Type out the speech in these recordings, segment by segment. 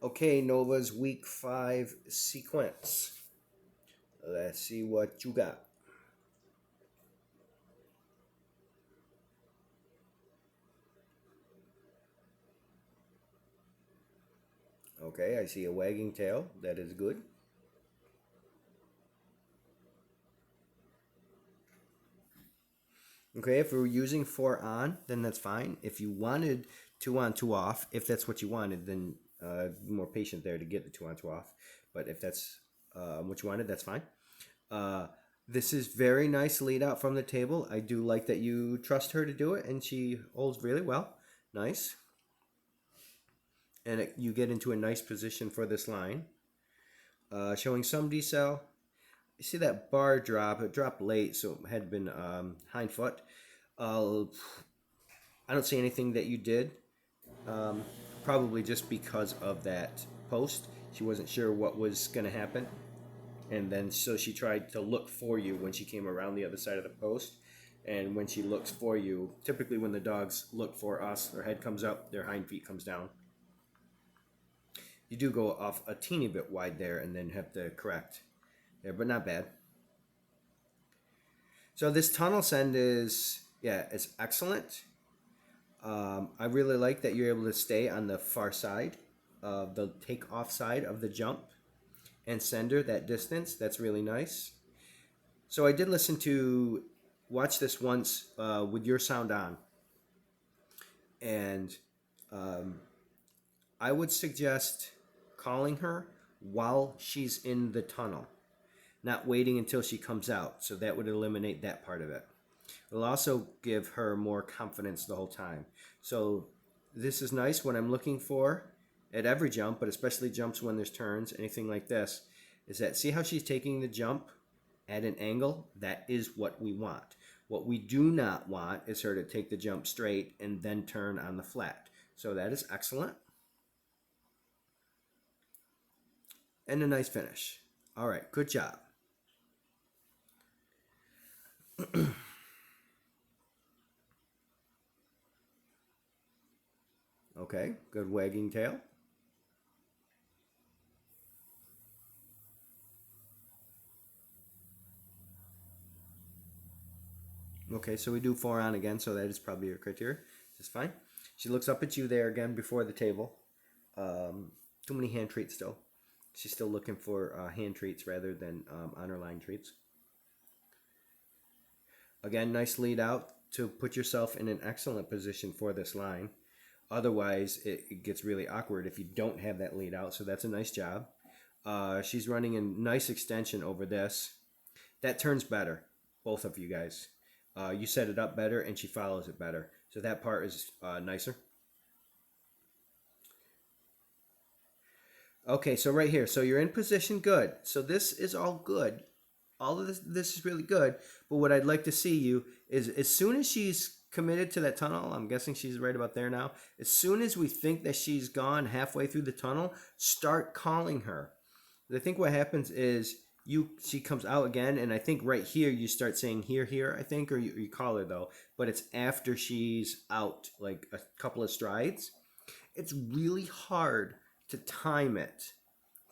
Okay, Nova's week 5 sequence. Let's see what you got. Okay, I see a wagging tail. That is good. Okay, if we're using 4 on, then that's fine. If you wanted 2 on, 2 off, if that's what you wanted, then be more patient there to get the 2 on, 2 off. But if that's what you wanted, that's fine. Uh, this is very nice lead out from the table. I do like that you trust her to do it, and she holds really well. Nice. And you get into a nice position for this line. Showing some decel. You see that bar drop? It dropped late, so it had been hind foot. I don't see anything that you did. Um, Probably just because of that post. She wasn't sure what was going to happen. And then so she tried to look for you when she came around the other side of the post. And when she looks for you, typically when the dogs look for us, their head comes up, their hind feet comes down. You do go off a teeny bit wide there and then have to correct there, but not bad. So this tunnel send is, yeah, it's excellent. I really like that you're able to stay on the far side, the takeoff side of the jump and sender that distance. That's really nice. So I did watch this once with your sound on, and um, I would suggest calling her while she's in the tunnel, not waiting until she comes out. So that would eliminate that part of it. It'll also give her more confidence the whole time. So this is nice when I'm looking for at every jump, but especially jumps when there's turns, anything like this, is that see how she's taking the jump at an angle? That is what we want. What we do not want is her to take the jump straight and then turn on the flat. So that is excellent. And a nice finish. All right, good job. Okay, good wagging tail. Okay, so we do 4 on again, so that is probably your criteria. Just fine. She looks up at you there again before the table. Too many hand treats still. She's still looking for hand treats rather than honor line treats. Again, nice lead out to put yourself in an excellent position for this line. Otherwise, it gets really awkward if you don't have that lead out. So that's a nice job. She's running a nice extension over this. That turns better, both of you guys. You set it up better, and she follows it better. So that part is nicer. Okay, so right here. So you're in position, good. So this is all good. All of this is really good. But what I'd like to see you is as soon as she's committed to that tunnel, I'm guessing she's right about there now. As soon as we think that she's gone halfway through the tunnel, start calling her. I think what happens is she comes out again, and I think right here you start saying here, I think, or you call her though, but it's after she's out like a couple of strides. It's really hard to time it,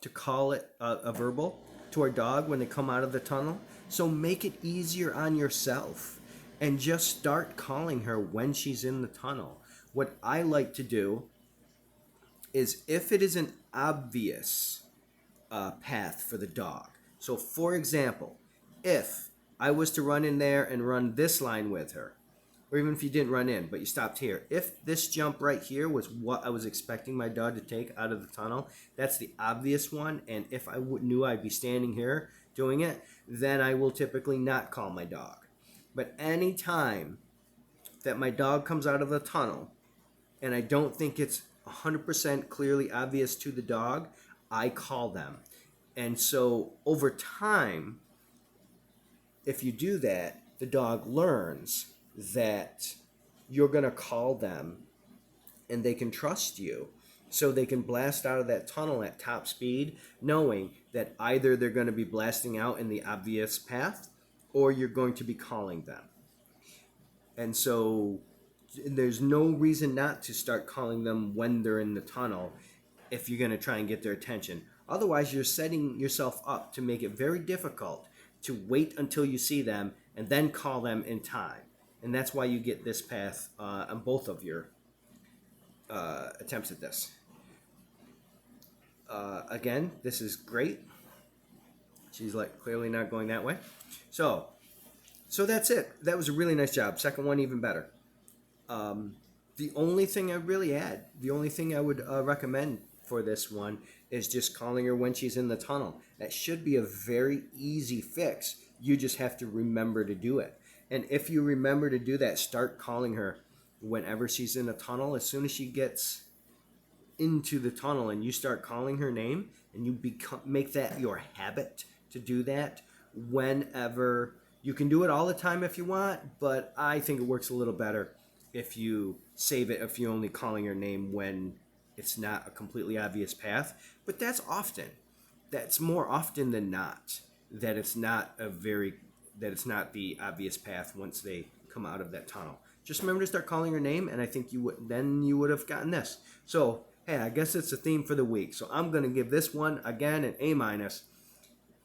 to call it a verbal to our dog when they come out of the tunnel. So make it easier on yourself and just start calling her when she's in the tunnel. What I like to do is if it is an obvious path for the dog. So, for example, if I was to run in there and run this line with her, or even if you didn't run in, but you stopped here, if this jump right here was what I was expecting my dog to take out of the tunnel, that's the obvious one. And if I knew I'd be standing here doing it, then I will typically not call my dog. But any time that my dog comes out of the tunnel and I don't think it's 100% clearly obvious to the dog, I call them. And so over time, if you do that, the dog learns that you're going to call them and they can trust you. So they can blast out of that tunnel at top speed, knowing that either they're going to be blasting out in the obvious path or you're going to be calling them. And so there's no reason not to start calling them when they're in the tunnel. if you're going to try and get their attention. Otherwise, you're setting yourself up to make it very difficult to wait until you see them and then call them in time. And that's why you get this path on both of your attempts at this. Again, this is great. She's like clearly not going that way. So that's it. That was a really nice job. Second one even better. The only thing I really add, the only thing I would recommend for this one is just calling her when she's in the tunnel. That should be a very easy fix. You just have to remember to do it. And if you remember to do that, start calling her whenever she's in a tunnel. As soon as she gets into the tunnel and you start calling her name, and you make that your habit to do that whenever. You can do it all the time if you want, but I think it works a little better if you save it, if you're only calling her name when it's not a completely obvious path. But that's more often than not that it's not the obvious path once they come out of that tunnel. Just remember to start calling her name, and I think you would have gotten this. So hey, I guess it's a theme for the week. So I'm gonna give this one again an A-.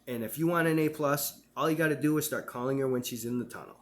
And if you want an A+, all you got to do is start calling her when she's in the tunnel.